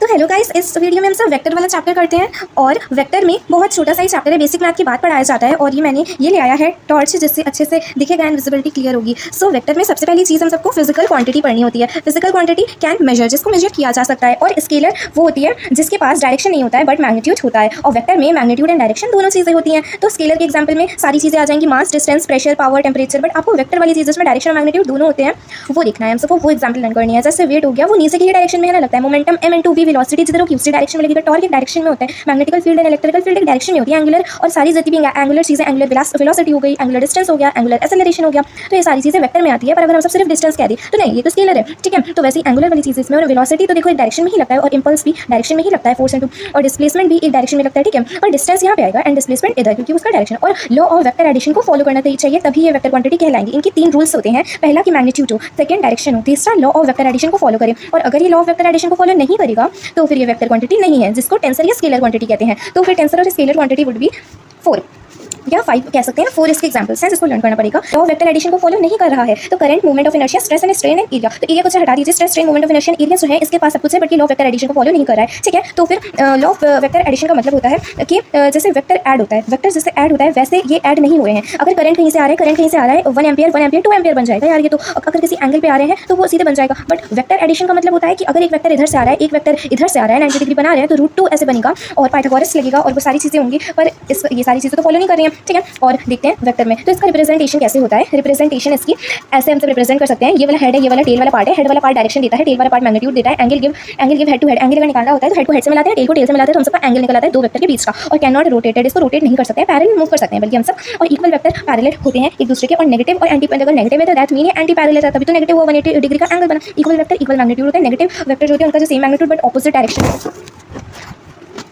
तो hello guys, इस video में हम सब वेक्टर वाला चैप्टर करते हैं और वेक्टर में बहुत छोटा सा ही चैप्टर है, बेसिक मैथ की बात पढ़ाया जाता है। और ये मैंने ये ले आया है टॉर्च, जिससे अच्छे से दिखेगा एंड विजिबिलिटी क्लियर होगी। सो वेक्टर में सबसे पहली चीज़ हम सबको फिजिकल क्वांटिटी पढ़नी होती है। फिजिकल क्वांटिटी कैन मेजर, जिसको मेजर किया जा सकता है। और स्केलर वो होती है जिसके पास डायरेक्शन नहीं होता है बट मैग्नीट्यूड होता है। और वेक्टर में मैग्नीट्यूड एंड डायरेक्शन दोनों चीज़ें होती हैं। तो स्केलर के एग्जाम्पल में सारी चीज़ें आ जाएंगी, mass, distance, pressure, power, temperature. But आपको वेक्टर वाली चीज़ जिसमें डायरेक्शन और मैग्नीट्यूड दोनों होते हैं वो देखना है हम सबको, वो एग्जाम्पल लर्न करनी है। जैसे वेट हो गया, वो नीचे की ही डायरेक्शन में है ना लगता है। मोमेंटम m/v, वेलोसिटी जिधर वो दूसरी डायरेक्शन में लगेगा, टॉर्क एक डायरेक्शन में होता है। Magnetical field and electrical field एक डायरेक्शन में होती है। एंगुलर और सारी जितनी भी एंगुलर चीज़ें, एंगुलर वेलोसिटी हो गई, एंगुलर डिस्टेंस हो गया, एंगुलर एक्सेलरेशन हो गया, तो ये सारी चीज़ें वेक्टर में आती है। पर अगर हम सब सिर्फ डिस्टेंस कह दें तो नहीं, ये तो स्केलर है, ठीक है। तो वैसे एंगुलर वाली चीज़ इसमें, और वेलोसिटी तो देखो एक डायरेक्शन में ही लगता है और इंपल्स भी डायरेक्शन में ही लगता है, फोर्स इनटू, और डिस्प्लेसमेंट भी एक डायरेक्शन में लगता है, ठीक है। और डिस्टेंस यहाँ पे आएगा एंड डिस्प्लेसमेंट इधर, क्योंकि उसका डायरेक्शन। और लॉ ऑफ वेक्टर एडिशन को फॉलो करना चाहिए, तभी ये वेक्टर क्वांटिटी कहलाएंगी। इनकी 3 रूल्स होते हैं। पहला कि मैग्नीट्यूड हो, सेकंड डायरेक्शन हो, तीसरा लॉ ऑफ वेक्टर एडिशन को फॉलो करें। और अगर ये लॉ ऑफ वेक्टर एडिशन को फॉलो नहीं करेगा तो फिर ये वेक्टर क्वांटिटी नहीं है, जिसको टेंसर या स्केलर क्वांटिटी कहते हैं। तो फिर टेंसर और स्केलर क्वांटिटी वुड बी 4 या 5 कह सकते हैं। 4 इसके एग्जांपल्स हैं जिसको लर्न करना पड़ेगा। लॉ ऑफ वेक्टर एडिशन को फॉलो नहीं कर रहा है तो current, movement of inertia, stress and strain and area, तो एरिया को हटा दीजिए। Stress, strain, movement of inertia, area जो है इसके पास सब कुछ है, बट ये लॉ ऑफ वेक्टर एडिशन को फॉलो नहीं कर रहा है, ठीक है। तो फिर लॉ ऑफ वेक्टर एडिशन का मतलब होता है कि जैसे वेक्टर ऐड होता है, वेक्टर जैसे ऐड होता है वैसे ये ऐड नहीं हो रहे हैं। अगर करंट कहीं से आ रहा है, 1 एम्पियर 2 एम्पियर बन जाएगा यार, ये तो अगर किसी एंगल पे आ रहे हैं तो वो सीधे बन जाएगा। बट वेक्टर एडिशन का मतलब होता है कि अगर एक वेक्टर इधर से आ रहा है, एक वेक्टर इधर से आ रहा है, 90 डिग्री बना रहे हैं, तो √2 ऐसे बनेगा और पाइथागोरस लगेगा और वो सारी चीज़ें होंगी। पर ये सारी चीज़ें तो फॉलो नहीं कर रही हैं, ठीक है। और देखते हैं वेक्टर में तो इसका रिप्रेजेंटेशन कैसे होता है। रिप्रेजेंटेशन इसकी ऐसे हम सब रिप्रेजेंट कर सकते हैं। ये वाला हेड है, ये वाला टेल वाला पार्ट है। हेड वाला पार्ट डायरेक्शन देता है, टेल वाला पार्ट मैग्नीट्यूड देता है। Angle give head to head. Angle अगर निकालना होता है तो हेड को हेड से मिलाते हैं, टेल को टेल से मिलाते हैं, तो हम सबका एंगल निकल आता है 2 वेक्टर के बीच का। और कैन नॉट रोटेटेड, इसको रोटेट नहीं कर सकते हैं, पैरेलल मूव कर सकते हैं बल्कि हम सब। और इक्वल वेक्टर पैरेलल होते हैं एक दूसरे के। और नेगेटिव और एंटी, अगर नेगेटिव है तो दैट मीन ये एंटी पैरेलल है, तभी तो नेगेटिव हुआ, 180 डिग्री का एंगल बना। इक्वल वेक्टर इक्वल मैग्नीट्यूड होते हैं। नेगेटिव वेक्टर जो होते हैं उनका जो same magnitude but opposite direction,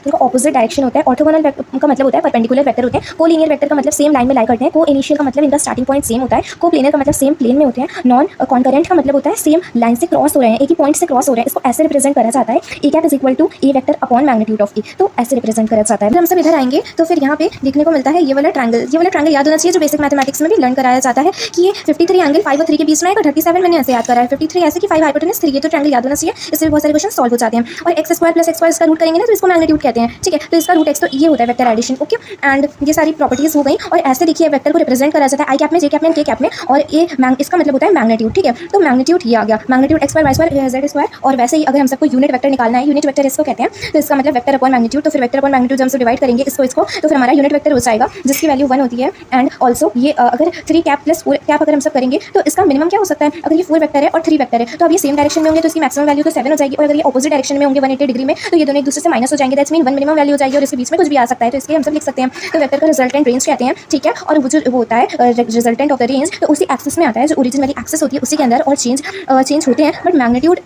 उनका ऑपोजिट डायरेक्शन होता है। ऑर्थोगोनल का मतलब होता है परपेंडिकुलर वेक्टर होते हैं। कोलिनियर वेक्टर का मतलब सेम लाइन में लाई करते हैं। को इनिशियल का मतलब इनका स्टार्टिंग पॉइंट सेम होता है। को प्लेनर का मतलब सेम प्लेन में होते हैं। नॉन कॉन्करेंट का मतलब होता है सेम लाइन से क्रॉस हो रहे हैं, एक ही पॉइंट से क्रॉस हो रहे हैं। इसको ऐसे रिप्रेजेंट करा जाता है, A cap is equal to A vector upon magnitude of A, तो ऐसे रिप्रेजेंट करा जाता है। हम सब इधर आएंगे तो फिर यहाँ पे देखने को मिलता है ये वाला ट्रायंगल। ये वाला ट्रायंगल याद होना चाहिए, जो बेसिक मैथमेटिक्स में भी लर्न कराया जाता है कि ये 53 एंगल 5 और 3 के बीच में आएगा। 37 मैंने ऐसे याद करा है, 53 ऐसे कि 5 हाइपोटेनस 3, ये तो ट्रायंगल याद होना चाहिए। इससे बहुत सारे क्वेश्चन सॉल्व हो जाते हैं। और x² + x² इसका रूट करेंगे ना तो इसको मैग्नीट्यूड कहते हैं, ठीक है। तो इसका रूट x, तो ये होता है वेक्टर एडिशन, ओके। एंड ये सारी प्रॉपर्टीज हो गई। और ऐसे देखिए वेक्टर को रिप्रेजेंट करा जाता है आई कैप में, जे कैप में, के कैप में। और ये इसका मतलब होता है मैग्नीट्यूड, ठीक है। तो मैग्नीट्यूड ये आ गया, मैग्नीट्यूड x² y² z²। और वैसे ही अगर हम सबको यूनिट वेक्टर निकालना है, यूनिट वेक्टर इसको कहते हैं, तो इसका मतलब वेक्टर अपॉन मैग्नीट्यूड। तो फिर वेक्टर अपॉन मैग्नीट्यूड जब हम डिवाइड करेंगे इसको तो फिर हमारा यूनिट वेक्टर हो जाएगा जिसकी वैल्यू 1 होती है। एंड ऑल्सो ये अगर 3 कैप + 4 कैप अगर हम सब करेंगे तो इसका मिनिमम क्या हो सकता है। अगर ये 4 वेक्टर है और 3 वेक्टर है तो अब ये सेम डायरेक्शन में होंगे तो इसकी मैक्सिमम वैल्यू तो 7 हो जाएगी। और अगर ये ऑपोजिट डायरेक्शन में होंगे 180 डिग्री में तो ये दोनों एक दूसरे से माइनस हो जाएंगे, दैट्स मीन 1 मिनिमम वैल्यू हो जाएगी और इसके बीच में कुछ भी आ सकता है, तो इसके हम सब लिख सकते हैं। तो वेक्टर का रिजल्टेंट रेंज कहते हैं, ठीक है। और वो जो वो होता है रिजल्टेंट ऑफ द रेंज, तो उसी एक्सिस में आता है, जो ओरिजिन वाली एक्सिस होती है उसी के अंदर। और चेंज होते हैं बट मैग्नीट्यूड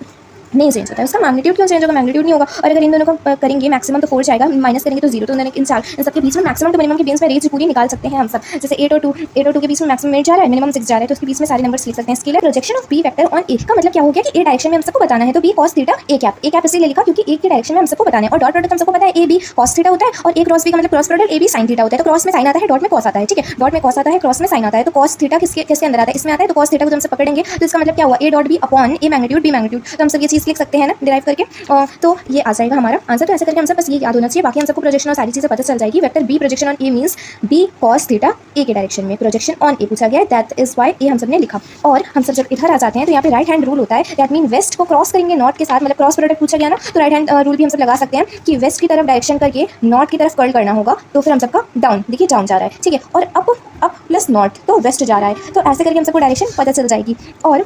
नहीं चेंज होता है। उसका मैग्नीट्यूड क्यों चेंज होगा, मैग्नीट्यूड नहीं होगा। और अगर इन दोनों को करेंगे मैक्सिमम तो 4 जाएगा, माइनस करेंगे तो 0, तो इन सबके बीच में मैक्सिमम तो मिनिमम के बीच में रेंज पूरी निकाल सकते हैं हम सब। जैसे 8 और 2 के बीच में मैक्सिमम 8 जा रहा है, मिनिमम 6 जा रहा है, तो उसके बीच में सारे नंबर्स लिख सकते हैं। Scalar projection of B vector on A का मतलब क्या हो गया कि ए डायरेक्शन में हम सबको बताना है, तो B cos theta A cap इसलिए लिखा क्योंकि ए की डायरेक्शन में हम सबको बताना है। और डॉट प्रोडक्ट हम सबको पता है ए बी cos थीटा होता है, और ए क्रॉस बी का मतलब cross product A B sin theta होता है। तो क्रॉस में साइन आता है, डॉट में cos आता है, ठीक है। डॉट में cos आता है, क्रॉस में साइन आता है, तो cos थीटा किसके अंदर आता है, इसमें आता है। तो cos थीटा को हम सब पकड़ेंगे तो इसका मतलब क्या हुआ, A dot B upon A magnitude B magnitude. तो हम सब ये चीज़ लिख सकते हैं ना डिराइव करके, तो ये आ जाएगा हमारा आंसर। तो ऐसे करके हम सब बस ये याद होना चाहिए, बाकी हम सबको प्रोजेक्शन और सारी चीज़ें पता चल जाएगी। Vector B projection on A means B cos theta A के डायरेक्शन में प्रोजेक्शन ऑन ए पूछा गया है, दैट इज वाई ए हम सब ने लिखा। और हम सब जब इधर आ जाते हैं तो यहाँ पे राइट हैंड रूल होता है, दैट मीन वेस्ट को क्रॉस करेंगे नॉर्थ के साथ, मतलब क्रॉस प्रोडक्ट पूछा गया ना, तो राइट हैंड रूल भी हम सब लगा सकते हैं कि वेस्ट की तरफ डायरेक्शन करके नॉर्थ की तरफ कर्ल करना होगा, तो फिर हम सबका डाउन, देखिए डाउन जा रहा है, ठीक है। और अप प्लस नॉर्थ तो वेस्ट जा रहा है, तो ऐसे करके हम सबको डायरेक्शन पता चल जाएगी। और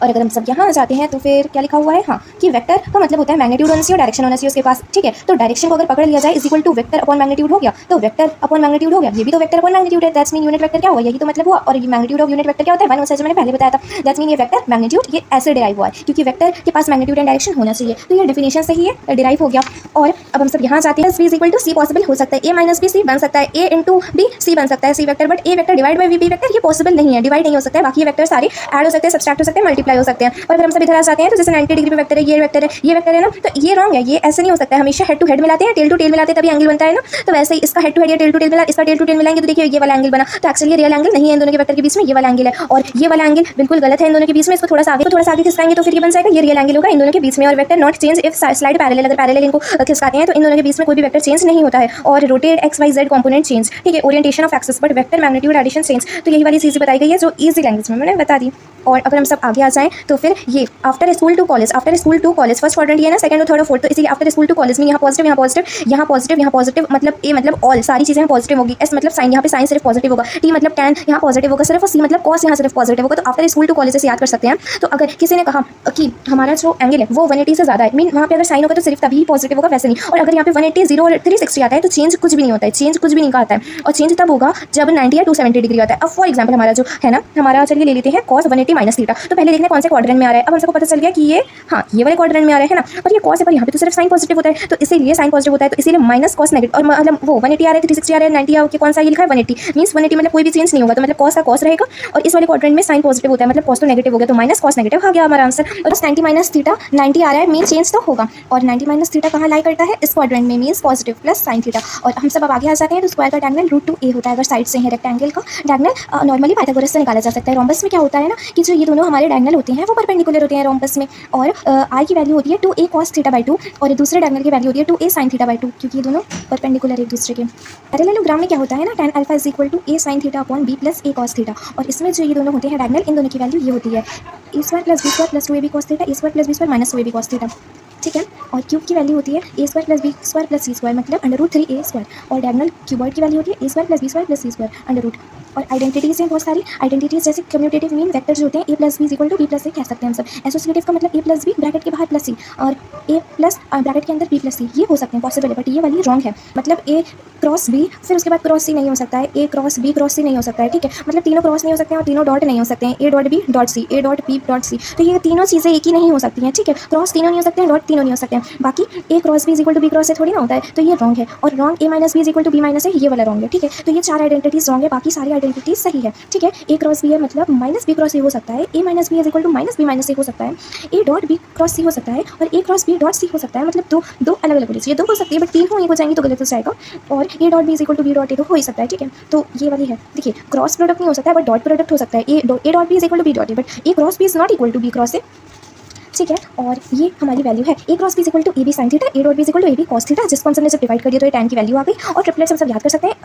अगर हम सब यहाँ आ जाते हैं तो फिर क्या लिखा हुआ है, हाँ, कि वेक्टर का मतलब होता है मैग्नीट्यूड होना चाहिए और डायरेक्शन होना चाहिए उसके पास, ठीक है। तो डायरेक्शन को अगर पकड़ लिया जाए is equal to vector upon magnitude हो गया, तो वेक्टर अपॉन मैग्नीट्यूड हो गया, ये भी तो वेक्टर अपॉन मैग्नीट्यूड है, दैट्स मीन यूनिट वेक्टर क्या हुआ, यही तो मतलब हुआ। और ये मैग्नीट्यूड ऑफ यूनिट वेक्टर क्या होता है, 1 होता है, जो मैंने पहले बताया था, दैट्स मीन ये वेक्टर मैग्नीट्यूड ये ऐसे डिराइव हुआ है क्योंकि वेक्टर के पास मैग्नीट्यूड एंड डायरेक्शन होना चाहिए, तो ये डेफिनेशन सही है, डिराइव हो गया। और अब हम सब यहाँ जाते हैं, B is equal to C possible हो सकता है, ए माइनस बी सी बन सकता है, ए इंटू बी सी बन सकता है C vector, but A vector divide by B vector ये पॉसिबल नहीं है, डिवाइड नहीं हो सकता है। बाकी ये वेक्टर सारे ऐड हो सकते हैं, सब्सट्रैक्ट हो सकते हैं, मल्टीप्लाई मल्टीप्लाई हो सकते हैं। और अगर हम सब इधर आ जाते हैं तो जैसे 90 डिग्री पे वेक्टर है, ये वेक्टर है, ये वेक्टर है ना, तो ये रॉन्ग है, ये ऐसे नहीं हो सकता है। हमेशा हेड टू हेड मिलाते हैं, टेल टू टेल मिलाते हैं तभी एंगल बनता है ना। तो वैसे ही इसका हेड टू हेड या टेल टू टेल मिला, इसका टेल टू टेल मिलाएंगे तो देखिए ये वाला एंगल बना। तो एक्चुअली रियल एंगल नहीं है इन दोनों के वेक्टर के बीच में, ये वाला एंगल है और ये वाला एंगल बिल्कुल गलत है इन दोनों के बीच में। इसको थोड़ा सा आगे खिसकाएंगे तो फिर ये बन जाएगा, ये रियल एंगल होगा इन दोनों के बीच में। और vector not change if slide parallel, अगर पैरेलल इनको खिसकाते हैं तो इन दोनों के बीच में कोई भी वेक्टर चेंज नहीं होता है। और rotate X Y Z component change, ठीक है, orientation of axis but vector magnitude addition change. तो यही वाली चीज़ें बताई गई है जो ईजी लैंग्वेज में मैंने बता दी। और अगर हम सब आगे आ जाएं तो फिर ये after school to college first quadrant ये ना, सेकंड और थर्ड और फोर्थ, तो इसीलिए आफ्टर स्कूल टू कॉलेज में यहाँ पॉजिटिव यहाँ पॉजिटिव यहाँ पॉजिटिव यहाँ पॉजिटिव, मतलब ए मतलब ऑल, सारी चीज़ें पॉजिटिव होगी। एस मतलब साइन, यहाँ पे साइन सिर्फ पॉजिटिव होगा। टी मतलब टैन यहाँ पॉजिटिव होगा सिर्फ, और सी मतलब कॉस यहाँ सिर्फ पॉजिटिव होगा। तो आफ्टर स्कूल टू कॉलेज से याद कर सकते हैं। तो अगर किसी ने कहा कि हमारा जो एंगल है वो 180 से ज़्यादा है, मीन वहाँ पे अगर साइन होगा तो सिर्फ तभी पॉजिटिव होगा, वैसे नहीं। और अगर यहाँ पे 180, 0 और 360 आता है तो चेंज कुछ भी नहीं होता है, चेंज कुछ भी नहीं आता है। और चेंज तब होगा जब 90 या 270 डिग्री आता है। अब फॉर एग्जाम्पल हमारा जो है ना, हमारा चलिए ले लेते हैं कॉस 180 माइनस थीटा। तो पहले देखना कौन से क्वाड्रेंट में आ रहा है। अब हम सबको पता चल गया कि ये हाँ ये वाले क्वाड्रेंट में आ रहा है ना। और ये कॉस है पर यहाँ पे तो सिर्फ साइन पॉजिटिव होता है, तो इसीलिए साइन पॉजिटिव होता है, तो इसीलिए माइनस कॉस नेगेटिव। और मतलब वो 180 आ रहा है, 360 आ रहा है, 90 आ कौन सा ये लिखा है 180, मीन्स 180 मतलब कोई भी चेंज नहीं होगा, तो मतलब कॉस का कॉस रहेगा। और इस वाले क्वाड्रेंट में साइन पॉजिटिव होता है, मतलब कॉस तो नेगेटिव हो गया, तो माइनस कॉस नेगेटिव आ गया हमारा आंसर। और 90 माइनस थीटा 90 आ रहा है, मीन चेंज तो होगा। और 90 माइनस थीटा कहाँ लाई करता है, इस क्वाड्रेंट में, means positive plus sign theta. और हम सब अब आगे आ जाते हैं तो स्क्वायर का डायगोनल √2a होता है। अगर साइड से है रेक्टेंगल का डायगोनल नॉर्मली पाइथागोरस से निकाला जा सकता है। रोम्बस में क्या होता है ना कि जो ये दोनों हमारे डायगोनल होते हैं वो परपेंडिकुलर होते हैं रोम्बस में। और आई की वैल्यू होती है 2a cos थीटा बाई 2 और दूसरे डायगोनल की वैल्यू होती है 2a sin थीटा बाई 2, क्योंकि ये दोनों परपेंडिकुलर एक दूसरे के। पैरेललोग्राम में क्या होता है ना, tan alpha is equal to a sin theta upon b plus a cos theta. और इसमें जो ये दोनों होते हैं डायगोनल, इन दोनों की वैल्यू ये होती है a square plus b square plus 2ab cos theta, a square plus b square minus 2ab cos theta, ठीक है। और क्यूब की वैल्यू होती है a square plus b square plus c square, मतलब √3a स्क्वायर। और डायगोनल क्यूबॉइड की value होती है a square plus b square plus c square under root. और आइडेंटिटीज़ हैं बहुत सारी आइडेंटिटीज़, जैसे कम्यूटेटिव मीन वेक्टर्स होते हैं a plus B is equal to b plus a कह सकते हैं हम सब। एसोसिएटिव का मतलब a प्लस बी ब्रैकेट के बाहर प्लस c और a प्लस ब्रैकेट के अंदर b प्लस c, ये हो सकते हैं पॉसिबल है, बट ये वाली रॉन्ग है। मतलब a क्रॉस b फिर उसके बाद क्रॉस c नहीं हो सकता है, a cross b cross c नहीं हो सकता है, ठीक है। मतलब तीनों क्रॉस नहीं हो सकते हैं और तीनों डॉट नहीं हो सकते हैं, a dot b dot c, a dot b dot c। तो ये तीनों चीज़ें एक ही नहीं हो सकती हैं, ठीक है। क्रॉस तीनों नहीं हो सकते हैं, डॉट तीनों नहीं हो सकते हैं। बाकी a cross b is equal to b cross से थोड़ी ना होता है, तो ये रॉन्ग है। और wrong a minus b is equal to b minus है, ये वाला रॉन्ग है, ठीक है। तो ये 4 आइडेंटिटीज़ रॉन्ग है, बाकी सारी आइडेंटिटीज़ सही है, ठीक है। a क्रॉस b है मतलब माइनस b क्रॉस a हो सकता है, a minus b is equal to minus b minus a हो सकता है, a dot b cross c हो सकता है और a cross b dot c हो सकता है। मतलब दो अलग अलग होनी चाहिए, दो हो सकती है बट तीन हो, एक हो जाएंगी तो गलत हो जाएगा। और a dot b is equal to b dot a तो हो ही सकता है, ठीक है। तो ये वाली है, देखिए क्रॉस प्रोडक्ट नहीं हो सकता है बट डॉट प्रोडक्ट हो सकता है। a dot b is equal to b dot a, but a cross b is not equal to b cross a, ठीक है। और ये हमारी वैल्यू है a cross b is equal to ab sin theta, a dot b is equal to ab cos theta, जिसको हम सबने जब डिवाइड कर दिया तो ये tan की वैल्यू आ गई। और ट्रिपलेट्स हम सब याद कर सकते हैं,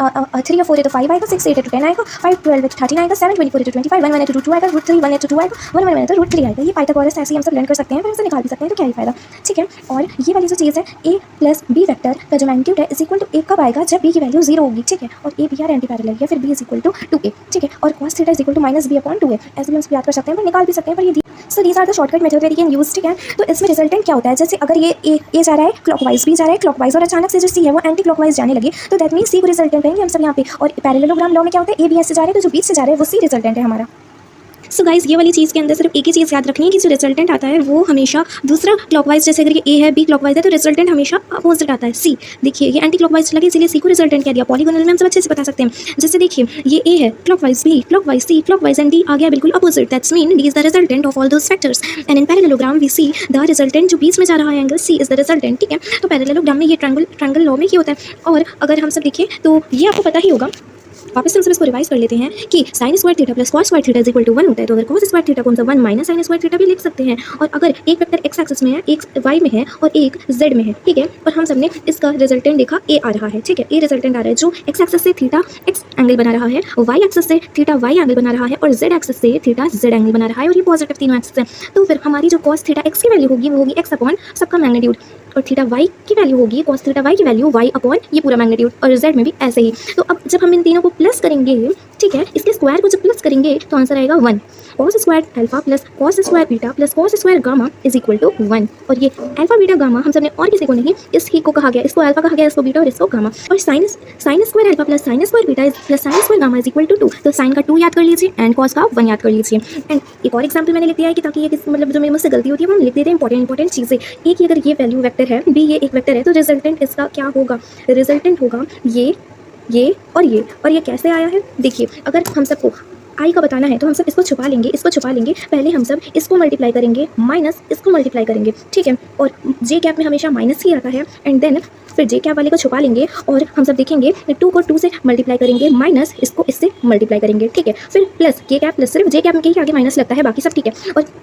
3 और 4 है तो 5 आएगा, 6 8 है तो 10 आएगा, 5 12 है तो 13 आएगा, 7 24 है तो 25, 1 1 है तो √2 आएगा, √3 1 है तो 2 आएगा, 1 1 है तो √3 आएगा। ये पाइथागोरस ऐसे ही हम सब लर्न कर सकते हैं, फिर हमसे निकाल भी सकते हैं, तो क्या ही फायदा, ठीक है। और ये वाली जो चीज़ है a प्लस b वेक्टर का जो मैग्नीट्यूड है इज इक्वल टू a कब आएगा, जब b की वैल्यू 0 होगी, ठीक है। और a b are anti parallel है, फिर b is equal to 2a, ठीक है। और cos theta is equal to minus b upon 2a, ऐसे भी हम याद कर सकते हैं पर निकाल भी सकते हैं, पर ये so these are the shortcut method we can use, ठीक है। तो इसमें रिजल्टेंट क्या होता है, जैसे अगर ये ए जा रहा है क्लॉकवाइज, बी जा रहा है क्लॉकवाइज और अचानक से जो सी है वो एंटी क्लॉकवाइज जाने लगे, तो दैट मीन सी को रिजल्टेंट रहेंगे हम सब यहाँ पे। और पैरेललोग्राम लॉ में क्या होता है, ए बी एस से जा रहे हैं तो जो बीच से जा रहे हैं वो सी रिजल्टेंट है हमारा। सो गाइस ये वाली चीज़ के अंदर सिर्फ एक ही चीज़ याद रखनी है कि जो रिजल्टेंट आता है वो हमेशा दूसरा क्लॉकवाइज, जैसे अगर ये ए है बी क्लॉकवाइज है तो रिजल्टेंट हमेशा अपोजिट आता है सी। देखिए ये एंटी क्लॉकवाइज चला गया इसलिए सी को रिजल्टेंट कह दिया। पॉलीगोनल में हम सब अच्छे से बता सकते हैं, जैसे देखिए ये ए है clockwise, B clockwise, C clockwise and D आ गया बिल्कुल opposite, that's mean D is the resultant of all those factors. And in parallelogram we see the resultant, जो बीच में जा रहा है angle C is the resultant, ठीक है। तो पैरेललोग्राम में ये ट्रायंगल लॉ में ही होता है। और अगर हम सब देखें तो ये आपको पता ही होगा, वापस हम सब इसको रिवाइज कर लेते हैं कि sine square theta plus cos square theta is equal to 1 होता है। तो अगर कॉस स्क्वायर थीटा को हम सब 1 माइनस साइन स्क्वायर थीटा भी लिख सकते हैं। और अगर एक वेक्टर एक्स एक्सिस में है, एक वाई में है और एक जेड में है, ठीक है। और हम सब ने इसका रिजल्टेंट देखा ए आ रहा है, ठीक है। ए रिजल्टेंट आ रहा है जो एक्स एक्सिस से थीटा एक्स एंगल बना रहा है, वाई एक्सिस से थीटा वाई एंगल बना रहा है और जेड एक्सिस से थीटा जेड एंगल बना रहा है। और ये पॉजिटिव तीनों एक्सिस है। तो फिर हमारी जो कॉस थीटा एक्स की वैल्यू होगी वो होगी एक्स अपॉन सबका मैग्नीट्यूड, और थीटा वाई की वैल्यू होगी कॉस थीटा वाई की वैल्यू वाई अपॉन ये पूरा मैग्नीट्यूड, और जेड में भी ऐसे ही। तो अब जब हम इन तीनों को प्लस करेंगे, ठीक है, इसके स्क्वायर को जब प्लस करेंगे तो आंसर आएगा 1। Cos square alpha plus cos square beta plus cos square gamma is equal to 1। और ये अल्फा बीटा गामा हम सबने और किसी को नहीं, इसकी को कहा गया, इसको अल्फा कहा गया, इसको बीटा और इसको गामा। और sine square alpha plus sine square beta plus sine square gamma is equal to 2। तो साइन का 2 याद कर लीजिए एंड कॉस का 1 याद कर लीजिए। एंड एक और एग्जाम्पल मैंने लिख दिया है कि ताकि ये मतलब जो मेरे मुझसे गलती होती है वो हम लिख देते हैं इंपॉर्टेंट चीज़ें। एक ही अगर ये वैल्यू वेक्टर है, बी ये एक वेक्टर है, तो रिजल्टेंट इसका क्या होगा, रिजल्टेंट होगा ये और ये। और ये कैसे आया है, देखिए अगर हम सबको आई का बताना है तो हम सब इसको छुपा लेंगे, पहले हम सब इसको मल्टीप्लाई करेंगे माइनस इसको मल्टीप्लाई करेंगे, ठीक है। और जे कैप में हमेशा माइनस ही आता है एंड देन फिर जे कैप वाले को छुपा लेंगे और हम सब देखेंगे 2 को 2 से मल्टीप्लाई करेंगे माइनस इसको इससे मल्टीप्लाई करेंगे, ठीक है। फिर प्लस के कैप प्लस, सिर्फ जे कैप में के ही आगे माइनस लगता है, बाकी सब ठीक है।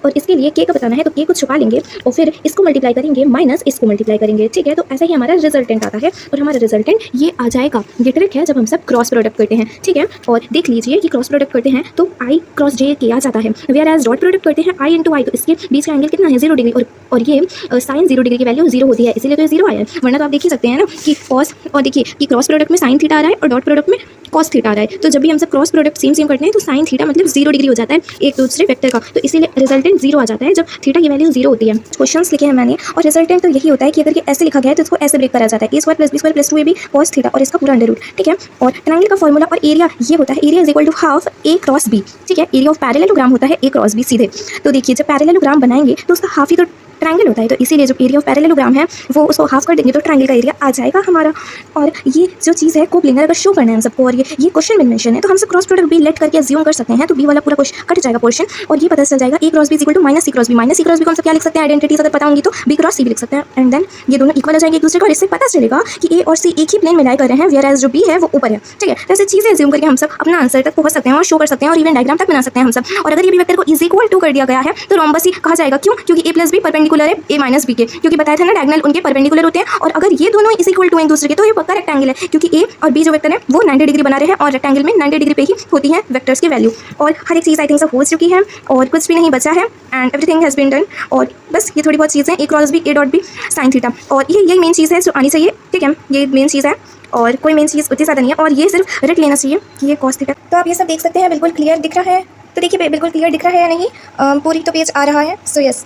और इसके लिए के का बताना है तो के को छुपा लेंगे और फिर इसको मल्टीप्लाई करेंगे माइनस इसको मल्टीप्लाई करेंगे, ठीक है। तो ऐसा ही हमारा रिजल्टेंट आता है और हमारा रिजल्टेंट ये आ जाएगा। ये ट्रिक है जब हम सब क्रॉस प्रोडक्ट करते हैं, ठीक है। और देख लीजिए कि क्रॉस प्रोडक्ट करते हैं तो आई क्रॉस जे के आ जाता है, वेयर एज डॉट प्रोडक्ट करते हैं आई इंटू आई तो इसके बीच का एंगल कितना है 0 डिग्री और ये साइन 0 डिग्री की वैल्यू 0 होती है, इसीलिए तो ये 0 आया है। वरना तो आप देख ही सकते हैं ना कि कॉस, और देखिए कि क्रॉस प्रोडक्ट में साइन थीटा आ रहा है और डॉट प्रोडक्ट में कॉस थीटा आ रहा है। तो जब भी हम सब क्रॉस प्रोडक्ट सेम करते हैं तो साइन थीटा मतलब 0 डिग्री हो जाता है एक दूसरे वेक्टर का, तो इसीलिए रिजल्टेंट 0 आ जाता है जब थीटा की वैल्यू 0 होती है। क्वेश्चंस लिखे हैं मैंने और रिजल्टेंट तो यही होता है कि अगर ये ऐसे लिखा गया है तो इसको ऐसे ब्रेक करा जाता है, a² + b² + 2ab cos theta और इसका पूरा अंडर रूट, ठीक है। और ट्रायंगल का फॉर्मूला और एरिया ये होता है, area is equal to half a cross b, ठीक है। एरिया ऑफ पैरेललोग्राम होता है a क्रॉस b सीधे। तो देखिए जब पैरेललोग्राम बनाएंगे तो उसका हाफ ही तो ट्रायंगल होता है, तो इसीलिए जो एरिया ऑफ पैरेललोग्राम है वो उसको हाफ कर देंगे तो ट्रायंगल का एरिया आ जाएगा हमारा। और ये जो चीज़ है कोप्लेनर अगर शो करना है हम सबको और ये क्वेश्चन में मेंशन है तो हम सब क्रॉस प्रोडक्ट भी लेट करके अज्यूम कर सकते हैं, तो बी वाला पूरा कुछ कट जाएगा पोर्शन और ये पता चल जाएगा a cross b equal to minus c cross b। Minus c cross b को हम सब क्या लिख सकते हैं, आइडेंटिटीज अगर पता होंगी तो b क्रॉस c भी लिख सकते हैं एंड देन ये दोनों इक्वल हो जाएंगे एक दूसरे को और इससे पता चलेगा कि a और c एक ही प्लेन में लाई कर रहे हैं, वेयर एज जो b है वो ऊपर है, ठीक है। तो ऐसी चीज़ें अज्यूम करके हम सब अपना आंसर तक पहुंच सकते हैं और शो कर सकते हैं और इवन डायग्राम तक बना सकते हैं हम सब। और अगर ये भी वेक्टर को इज इक्वल टू कर दिया गया है तो रोम्बस ही कहा जाएगा, क्यों? क्योंकि a + b परपेंडिकुलर है a - b के, क्योंकि बताया था ना डायगोनल उनके परपेंडिकुलर होते हैं। और अगर ये दोनों इज इक्वल टू एक दूसरे के तो ये पक्का रेक्टेंगल है, क्योंकि a और b जो वेक्टर है वो 90 डिग्री बना रहे हैं और रेक्टेंगल में 90 डिग्री पे ही होती है वेक्टर्स की वैल्यू। और हर एक चीज़ आई थिंक सब हो चुकी है और कुछ भी नहीं बचा है and everything has been done. और बस ये थोड़ी बहुत चीज़ें a cross b a.b sine theta और यही मेन चीज़ है जो आनी चाहिए, ठीक है। ये मेन चीज़ है और कोई मेन चीज़ उतनी ज़्यादा नहीं है और ये सिर्फ रट लेना चाहिए कि ये कॉस थीटा। तो आप ये सब देख सकते हैं, बिल्कुल क्लियर दिख रहा है। तो देखिए बिल्कुल क्लियर दिख रहा है या नहीं, पूरी तो पेज आ रहा है। So yes.